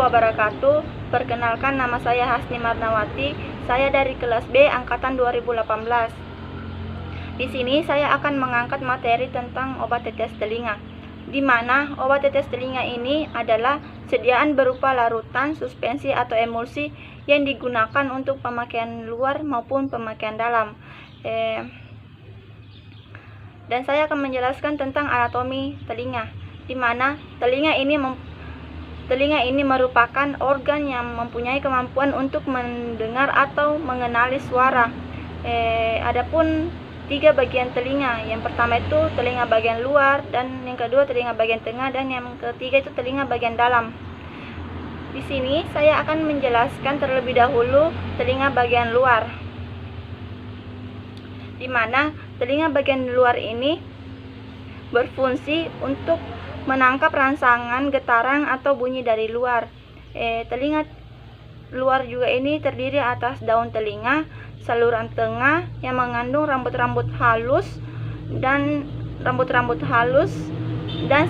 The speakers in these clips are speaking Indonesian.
wabarakatuh. Perkenalkan, nama saya Hasni Marnawati. Saya dari kelas B angkatan 2018. Di sini saya akan mengangkat materi tentang obat tetes telinga, di mana obat tetes telinga ini adalah sediaan berupa larutan, suspensi atau emulsi yang digunakan untuk pemakaian luar maupun pemakaian dalam. Dan saya akan menjelaskan tentang anatomi telinga, di mana telinga ini merupakan organ yang mempunyai kemampuan untuk mendengar atau mengenali suara. Adapun 3 bagian telinga. Yang pertama itu telinga bagian luar, dan yang kedua telinga bagian tengah, dan yang ketiga itu telinga bagian dalam. Di sini saya akan menjelaskan terlebih dahulu telinga bagian luar, di mana telinga bagian luar ini berfungsi untuk menangkap rangsangan, getaran atau bunyi dari luar. Telinga luar juga ini terdiri atas daun telinga, saluran tengah yang mengandung rambut-rambut halus dan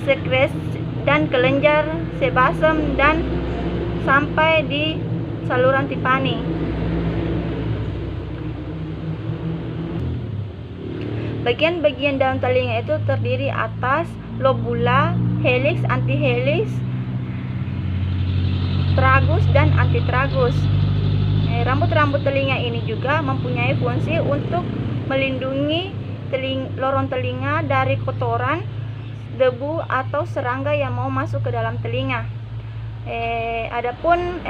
sekresi dan kelenjar sebasem dan sampai di saluran timpani. Bagian-bagian daun telinga itu terdiri atas lobula, helix, antihelix, tragus, dan antitragus. Rambut-rambut telinga ini juga mempunyai fungsi untuk melindungi lorong telinga dari kotoran, debu, atau serangga yang mau masuk ke dalam telinga. Adapun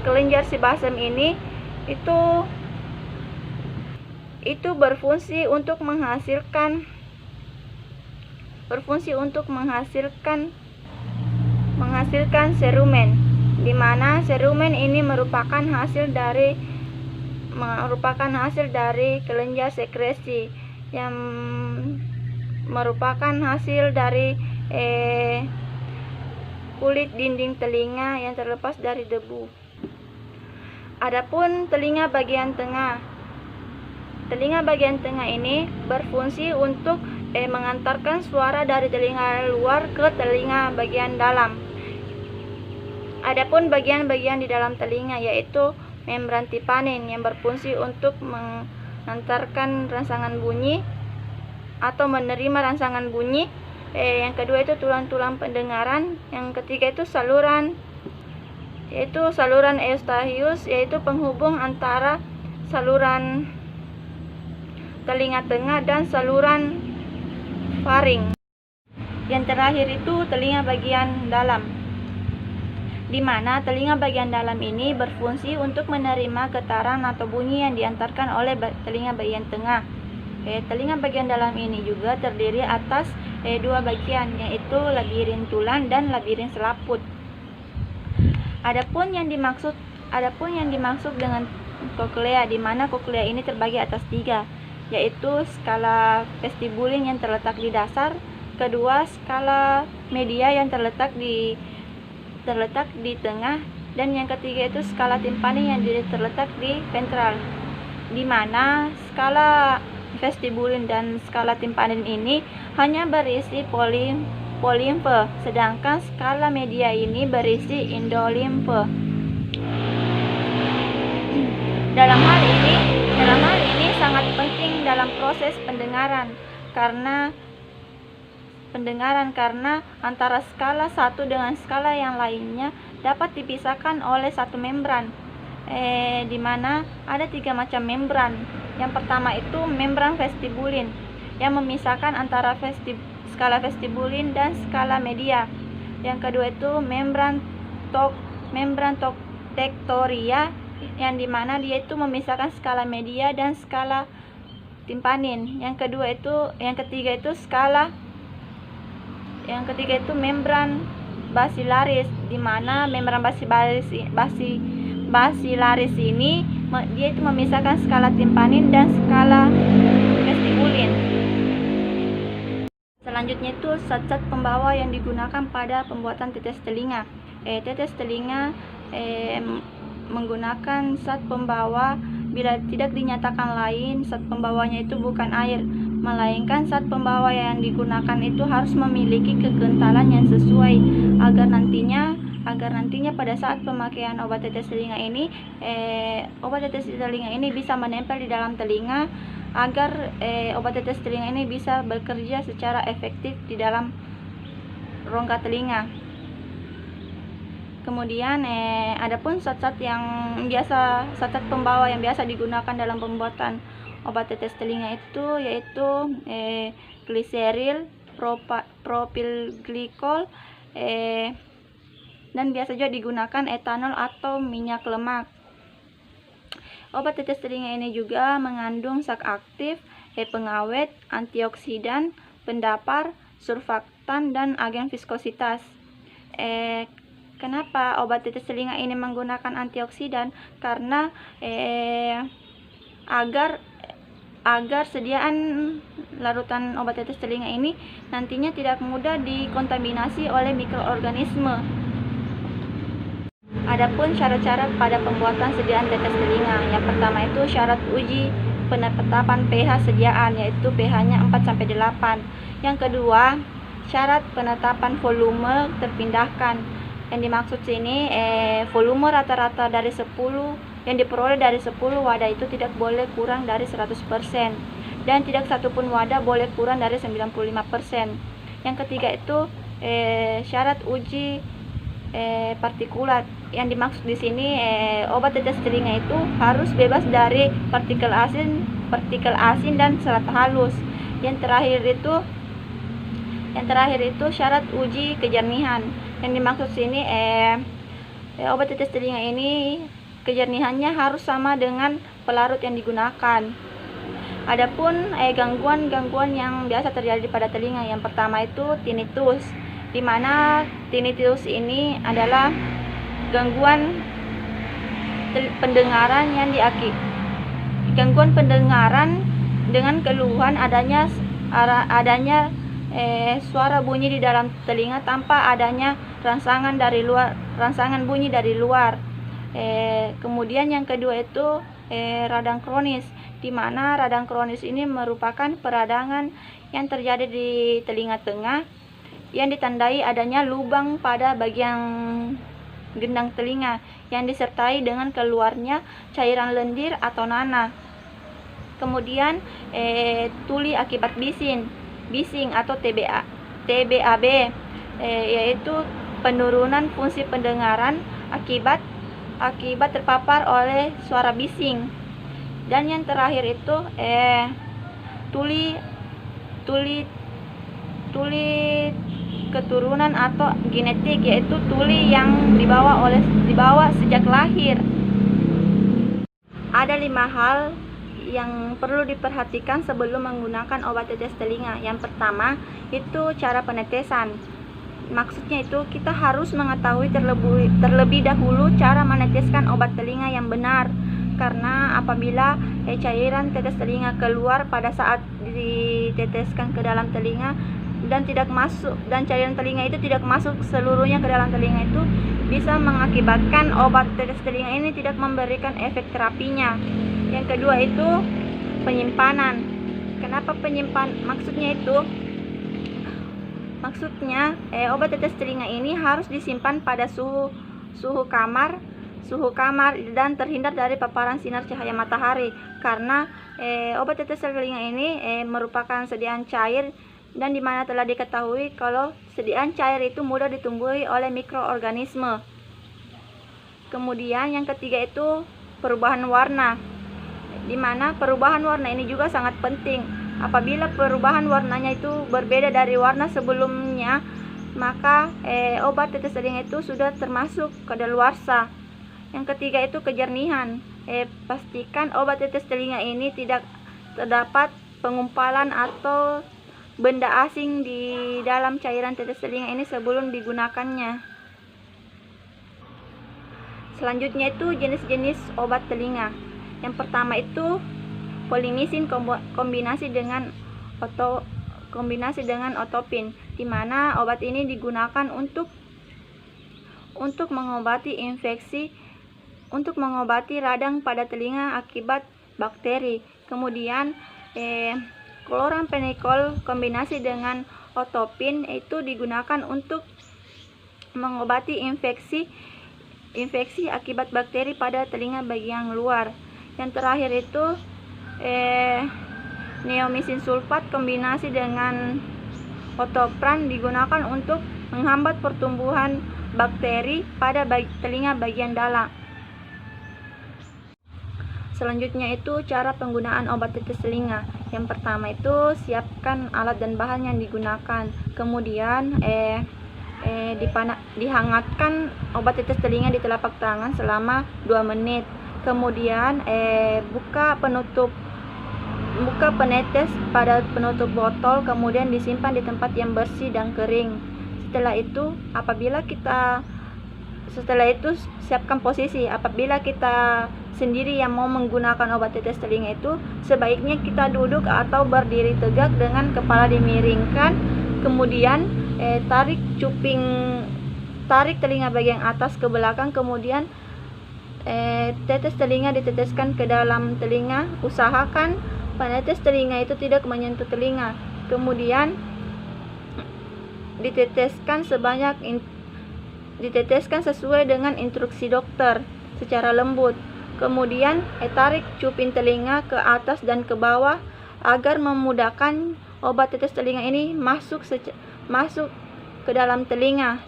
kelenjar sebasem ini itu berfungsi untuk menghasilkan serumen, di mana serumen ini merupakan hasil dari kelenjar sekresi yang merupakan hasil dari kulit dinding telinga yang terlepas dari debu. Adapun telinga bagian tengah. Telinga bagian tengah ini berfungsi untuk mengantarkan suara dari telinga luar ke telinga bagian dalam. Adapun bagian-bagian di dalam telinga yaitu membran timpanin yang berfungsi untuk mengantarkan rangsangan bunyi atau menerima rangsangan bunyi. Yang kedua itu tulang-tulang pendengaran. Yang ketiga itu saluran eustachius, yaitu penghubung antara saluran telinga tengah dan saluran faring. Yang terakhir itu telinga bagian dalam, di mana telinga bagian dalam ini berfungsi untuk menerima getaran atau bunyi yang diantarkan oleh telinga bagian tengah. Telinga bagian dalam ini juga terdiri atas 2 bagian, yaitu labirin tulang dan labirin selaput. Adapun yang dimaksud dengan koklea, di mana koklea ini terbagi atas 3, yaitu skala vestibulin yang terletak di dasar, kedua skala media yang terletak di tengah, dan yang ketiga itu skala timpani yang terletak di ventral, di mana skala vestibulin dan skala timpanin ini hanya berisi polimfe, sedangkan skala media ini berisi endolimfe. Dalam hal ini sangat penting dalam proses pendengaran karena antara skala satu dengan skala yang lainnya dapat dipisahkan oleh satu membran, di mana ada 3 macam membran. Yang pertama itu membran vestibulin yang memisahkan antara skala vestibulin dan skala media. Yang kedua itu membran tektoria, yang dimana dia itu memisahkan skala media dan skala timpanin. Yang ketiga itu membran basilaris, di mana membran basilaris ini dia itu memisahkan skala timpanin dan skala vestibulin. Selanjutnya itu zat-zat pembawa yang digunakan pada pembuatan tetes telinga. Tetes telinga menggunakan zat pembawa bila tidak dinyatakan lain zat pembawanya itu bukan air, melainkan zat pembawa yang digunakan itu harus memiliki kekentalan yang sesuai agar nantinya agar nantinya pada saat pemakaian obat tetes telinga ini obat tetes telinga ini bisa menempel di dalam telinga, agar obat tetes telinga ini bisa bekerja secara efektif di dalam rongga telinga. Kemudian adapun zat-zat pembawa yang biasa digunakan dalam pembuatan obat tetes telinga itu yaitu gliseril, propilglikol, dan biasa juga digunakan etanol atau minyak lemak. Obat tetes telinga ini juga mengandung zat aktif, pengawet, antioksidan, pendapar, surfaktan, dan agen viskositas. Kenapa obat tetes telinga ini menggunakan antioksidan? Karena agar sediaan larutan obat tetes telinga ini nantinya tidak mudah dikontaminasi oleh mikroorganisme. Adapun syarat-syarat pada pembuatan sediaan tetes telinga, yang pertama itu syarat uji penetapan pH sediaan, yaitu pH-nya 4-8. Yang kedua, syarat penetapan volume terpindahkan. Yang dimaksud sini volume rata-rata dari 10 yang diperoleh dari 10 wadah itu tidak boleh kurang dari 100%, dan tidak satupun wadah boleh kurang dari 95%. Yang ketiga itu syarat uji partikulat. Yang dimaksud di sini obat tetes telinga itu harus bebas dari partikel asin dan serat halus. Yang terakhir itu syarat uji kejernihan. Yang dimaksud sini obat tetes telinga ini kejernihannya harus sama dengan pelarut yang digunakan. Adapun gangguan-gangguan yang biasa terjadi pada telinga, yang pertama itu tinnitus, di mana tinnitus ini adalah gangguan pendengaran dengan keluhan adanya suara bunyi di dalam telinga tanpa adanya rangsangan bunyi dari luar. Kemudian yang kedua itu radang kronis, di mana radang kronis ini merupakan peradangan yang terjadi di telinga tengah yang ditandai adanya lubang pada bagian gendang telinga yang disertai dengan keluarnya cairan lendir atau nanah. Kemudian tuli akibat bising atau TBAB, yaitu penurunan fungsi pendengaran akibat terpapar oleh suara bising. Dan yang terakhir itu tuli keturunan atau genetik, yaitu tuli yang dibawa sejak lahir. Ada 5 hal yang perlu diperhatikan sebelum menggunakan obat tetes telinga. Yang pertama itu cara penetesan. Maksudnya itu kita harus mengetahui terlebih dahulu cara meneteskan obat telinga yang benar, karena apabila cairan tetes telinga keluar pada saat diteteskan ke dalam telinga dan cairan telinga itu tidak masuk seluruhnya ke dalam telinga, itu bisa mengakibatkan obat tetes telinga ini tidak memberikan efek terapinya. Yang kedua itu penyimpanan. Kenapa maksudnya obat tetes telinga ini harus disimpan pada suhu kamar dan terhindar dari paparan sinar cahaya matahari, karena obat tetes telinga ini merupakan sediaan cair, dan dimana telah diketahui kalau sediaan cair itu mudah ditumbuhi oleh mikroorganisme. Kemudian yang ketiga itu perubahan warna, dimana perubahan warna ini juga sangat penting. Apabila perubahan warnanya itu berbeda dari warna sebelumnya, maka obat tetes telinga itu sudah termasuk kadaluarsa. Yang ketiga itu kejernihan. Pastikan obat tetes telinga ini tidak terdapat pengumpalan atau benda asing di dalam cairan tetes telinga ini sebelum digunakannya. Selanjutnya itu jenis-jenis obat telinga. Yang pertama itu polimisin kombinasi dengan otopin, di mana obat ini digunakan untuk mengobati radang pada telinga akibat bakteri. Kemudian kloramfenikol kombinasi dengan otopin itu digunakan untuk mengobati infeksi akibat bakteri pada telinga bagian luar. Yang terakhir itu neomycin sulfat kombinasi dengan otopran digunakan untuk menghambat pertumbuhan bakteri pada telinga bagian dalam. Selanjutnya itu cara penggunaan obat tetes telinga. Yang pertama itu siapkan alat dan bahan yang digunakan. Kemudian dihangatkan obat tetes telinga di telapak tangan selama 2 menit. Kemudian buka penetes pada penutup botol, kemudian disimpan di tempat yang bersih dan kering. Setelah itu siapkan posisi. Apabila kita sendiri yang mau menggunakan obat tetes telinga itu, sebaiknya kita duduk atau berdiri tegak dengan kepala dimiringkan. Kemudian tarik telinga bagian atas ke belakang, kemudian tetes telinga diteteskan ke dalam telinga. Usahakan penetes telinga itu tidak menyentuh telinga. Kemudian diteteskan sesuai dengan instruksi dokter secara lembut. Kemudian tarik cuping telinga ke atas dan ke bawah agar memudahkan obat tetes telinga ini masuk ke dalam telinga.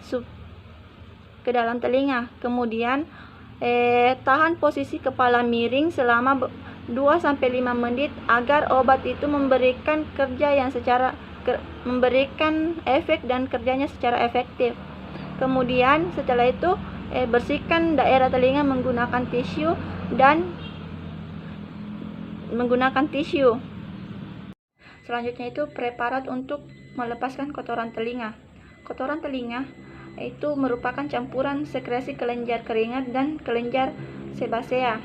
Kemudian tahan posisi kepala miring selama 2-5 menit agar obat itu memberikan efek dan kerjanya secara efektif. Kemudian setelah itu bersihkan daerah telinga menggunakan tisu. Selanjutnya itu preparat untuk melepaskan kotoran telinga. Kotoran telinga itu merupakan campuran sekresi kelenjar keringat dan kelenjar sebasea.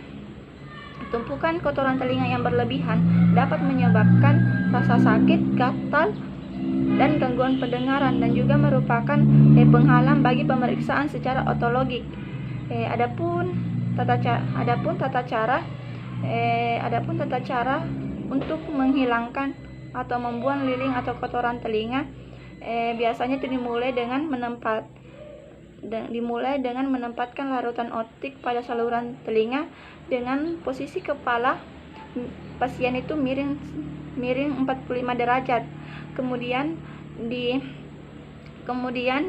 Tumpukan kotoran telinga yang berlebihan dapat menyebabkan rasa sakit, gatal, dan gangguan pendengaran, dan juga merupakan penghalang bagi pemeriksaan secara otologik. Adapun tata cara untuk menghilangkan atau membuang liling atau kotoran telinga biasanya itu dimulai dengan menempatkan larutan optik pada saluran telinga dengan posisi kepala pasien itu miring 45 derajat. Kemudian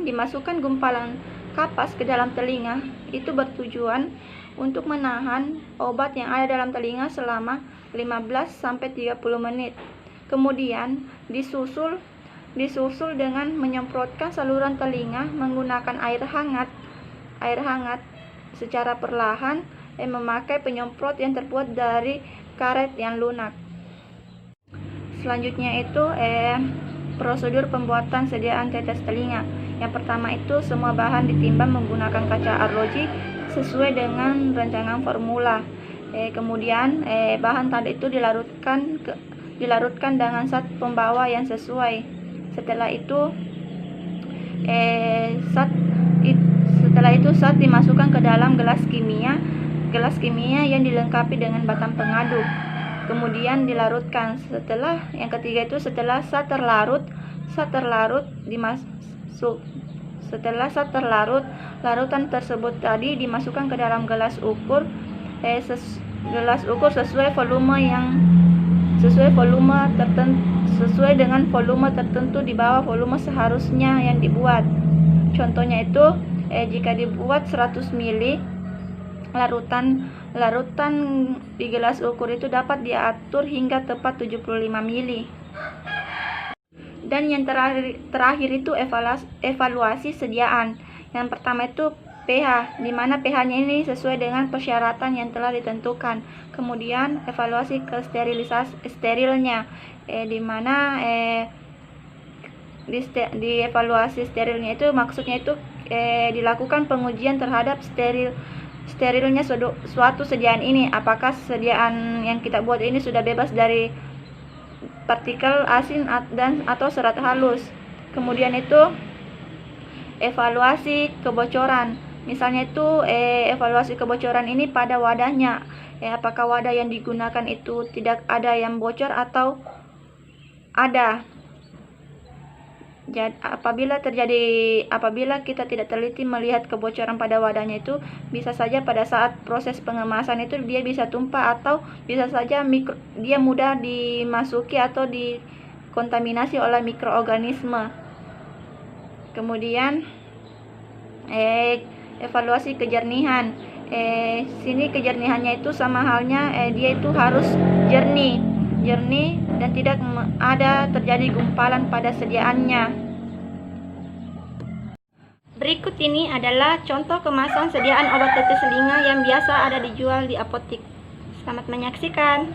dimasukkan gumpalan kapas ke dalam telinga. Itu bertujuan untuk menahan obat yang ada dalam telinga selama 15-30 menit. Kemudian disusul dengan menyemprotkan saluran telinga menggunakan air hangat secara perlahan, memakai penyemprot yang terbuat dari karet yang lunak. Selanjutnya itu prosedur pembuatan sediaan tetes telinga. Yang pertama itu semua bahan ditimbang menggunakan kaca arloji sesuai dengan rancangan formula. Kemudian bahan tadi itu dilarutkan dengan zat pembawa yang sesuai. Setelah itu zat dimasukkan ke dalam gelas kimia yang dilengkapi dengan batang pengaduk. Kemudian dilarutkan. Setelah zat terlarut, larutan tersebut tadi dimasukkan ke dalam gelas ukur sesuai dengan volume tertentu di bawah volume seharusnya yang dibuat. Contohnya itu jika dibuat 100 ml, larutan di gelas ukur itu dapat diatur hingga tepat 75 ml. Dan yang terakhir itu evaluasi sediaan. Yang pertama itu pH, di mana pH-nya ini sesuai dengan persyaratan yang telah ditentukan. Kemudian evaluasi sterilnya, di mana di evaluasi sterilnya itu maksudnya itu dilakukan pengujian terhadap sterilnya suatu sediaan ini. Apakah sediaan yang kita buat ini sudah bebas dari partikel asin atau serat halus. Kemudian itu evaluasi kebocoran. Misalnya itu evaluasi kebocoran ini pada wadahnya. Apakah wadah yang digunakan itu tidak ada yang bocor atau ada. Apabila kita tidak teliti melihat kebocoran pada wadahnya itu, bisa saja pada saat proses pengemasan itu dia bisa tumpah, atau bisa saja dia mudah dimasuki atau dikontaminasi oleh mikroorganisme. Kemudian evaluasi kejernihan. Sini kejernihannya itu sama halnya dia itu harus jernih dan tidak ada terjadi gumpalan pada sediaannya. Berikut ini adalah contoh kemasan sediaan obat tetes telinga yang biasa ada dijual di apotik. Selamat menyaksikan.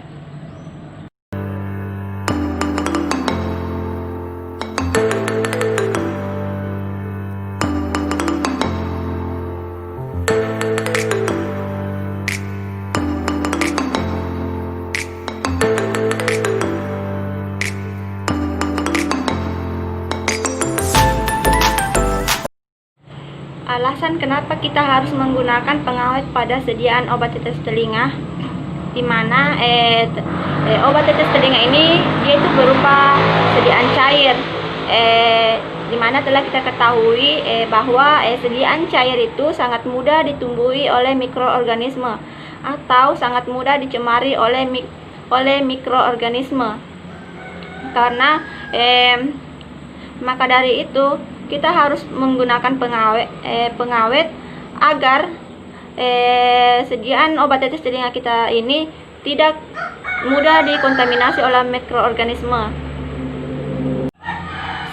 Alasan kenapa kita harus menggunakan pengawet pada sediaan obat tetes telinga, di mana obat tetes telinga ini dia itu berupa sediaan cair, di mana telah kita ketahui bahwa sediaan cair itu sangat mudah ditumbuhi oleh mikroorganisme atau sangat mudah dicemari oleh mikroorganisme. Karena maka dari itu kita harus menggunakan pengawet agar sediaan obat tetes telinga kita ini tidak mudah dikontaminasi oleh mikroorganisme.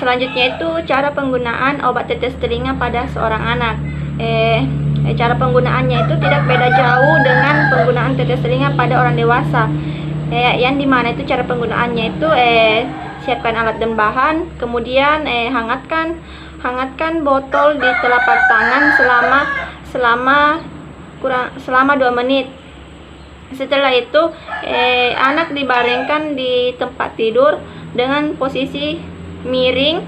Selanjutnya itu cara penggunaan obat tetes telinga pada seorang anak. Cara penggunaannya itu tidak beda jauh dengan penggunaan tetes telinga pada orang dewasa. Yang dimana itu cara penggunaannya itu siapkan alat dan bahan, kemudian hangatkan botol di telapak tangan selama 2 menit. Setelah itu anak dibaringkan di tempat tidur dengan posisi miring,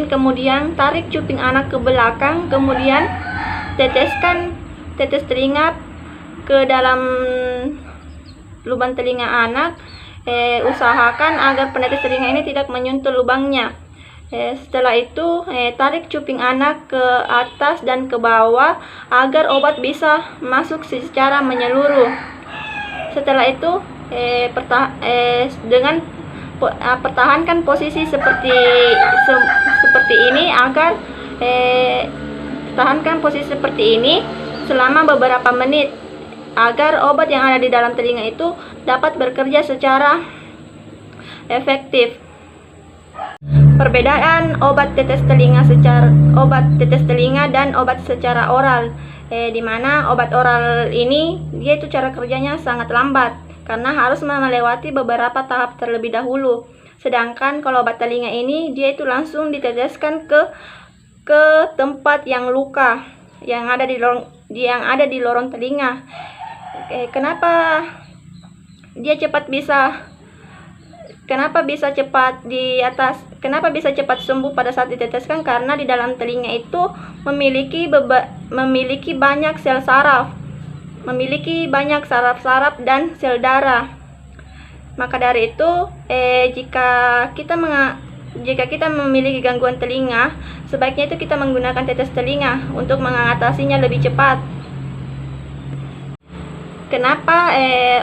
kemudian tarik cuping anak ke belakang, kemudian teteskan tetes telinga ke dalam lubang telinga anak. Usahakan agar penetes telinga ini tidak menyentuh lubangnya. Setelah itu tarik cuping anak ke atas dan ke bawah agar obat bisa masuk secara menyeluruh. Setelah itu pertahankan posisi seperti ini selama beberapa menit agar obat yang ada di dalam telinga itu dapat bekerja secara efektif. Perbedaan obat tetes telinga dan obat secara oral, di mana obat oral ini dia itu cara kerjanya sangat lambat karena harus melewati beberapa tahap terlebih dahulu. Sedangkan kalau obat telinga ini dia itu langsung diteteskan ke tempat yang luka yang ada di lorong telinga. Kenapa bisa cepat sembuh pada saat diteteskan? Karena di dalam telinga itu memiliki banyak sel saraf, saraf dan sel darah. Maka dari itu jika kita memiliki gangguan telinga, sebaiknya itu kita menggunakan tetes telinga untuk mengatasinya lebih cepat. Kenapa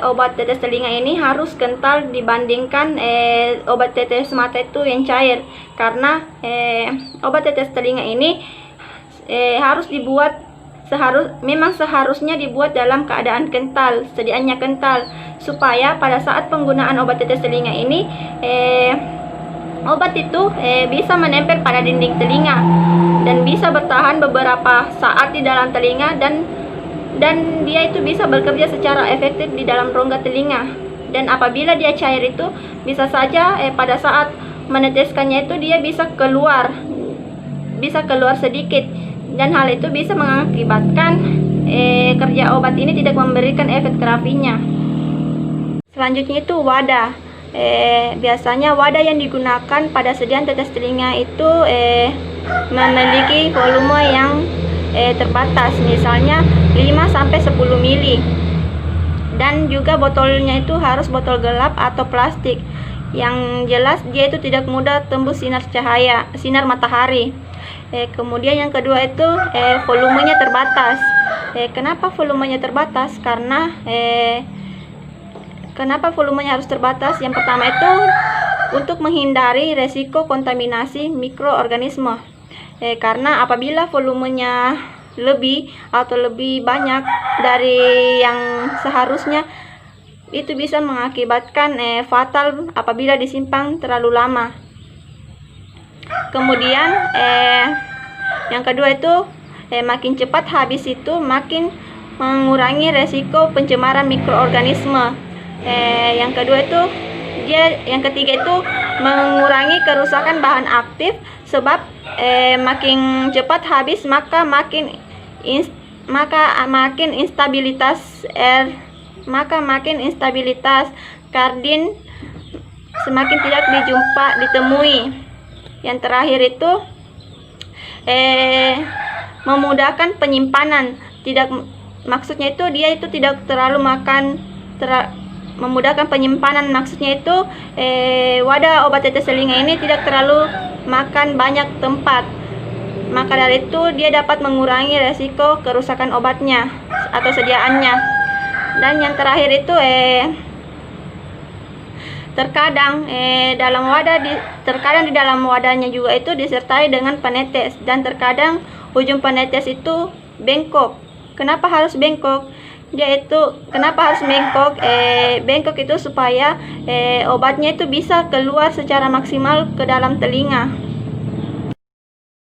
obat tetes telinga ini harus kental dibandingkan obat tetes mata itu yang cair? Karena obat tetes telinga ini seharusnya dibuat dalam keadaan kental, sediaannya kental, supaya pada saat penggunaan obat tetes telinga ini obat itu bisa menempel pada dinding telinga dan bisa bertahan beberapa saat di dalam telinga, dan dia itu bisa bekerja secara efektif di dalam rongga telinga. Dan apabila dia cair itu bisa saja pada saat meneteskannya itu dia bisa keluar sedikit, dan hal itu bisa mengakibatkan kerja obat ini tidak memberikan efek terapinya. Selanjutnya itu wadah. Biasanya wadah yang digunakan pada sediaan tetes telinga itu memiliki volume yang terbatas, misalnya 5-10 ml, dan juga botolnya itu harus botol gelap atau plastik Yang jelas dia itu tidak mudah tembus sinar matahari. Kemudian yang kedua itu volumenya terbatas. Kenapa volumenya terbatas? Kenapa volumenya harus terbatas? Yang pertama itu untuk menghindari resiko kontaminasi mikroorganisme. Karena apabila volumenya lebih atau lebih banyak dari yang seharusnya, itu bisa mengakibatkan fatal apabila disimpan terlalu lama. Kemudian yang kedua itu makin cepat habis itu makin mengurangi resiko pencemaran mikroorganisme. Yang ketiga itu mengurangi kerusakan bahan aktif, sebab makin cepat habis maka makin instabilitas karbon semakin tidak ditemui. Yang terakhir itu memudahkan penyimpanan. Maksudnya itu dia itu tidak terlalu memudahkan penyimpanan. Maksudnya itu wadah obat tetes telinga ini tidak terlalu makan banyak tempat. Maka dari itu dia dapat mengurangi resiko kerusakan obatnya atau sediaannya. Dan yang terakhir itu terkadang di dalam wadahnya juga itu disertai dengan penetes, dan terkadang ujung penetes itu bengkok. Kenapa harus bengkok? Kenapa harus bengkok? Bengkok itu supaya obatnya itu bisa keluar secara maksimal ke dalam telinga.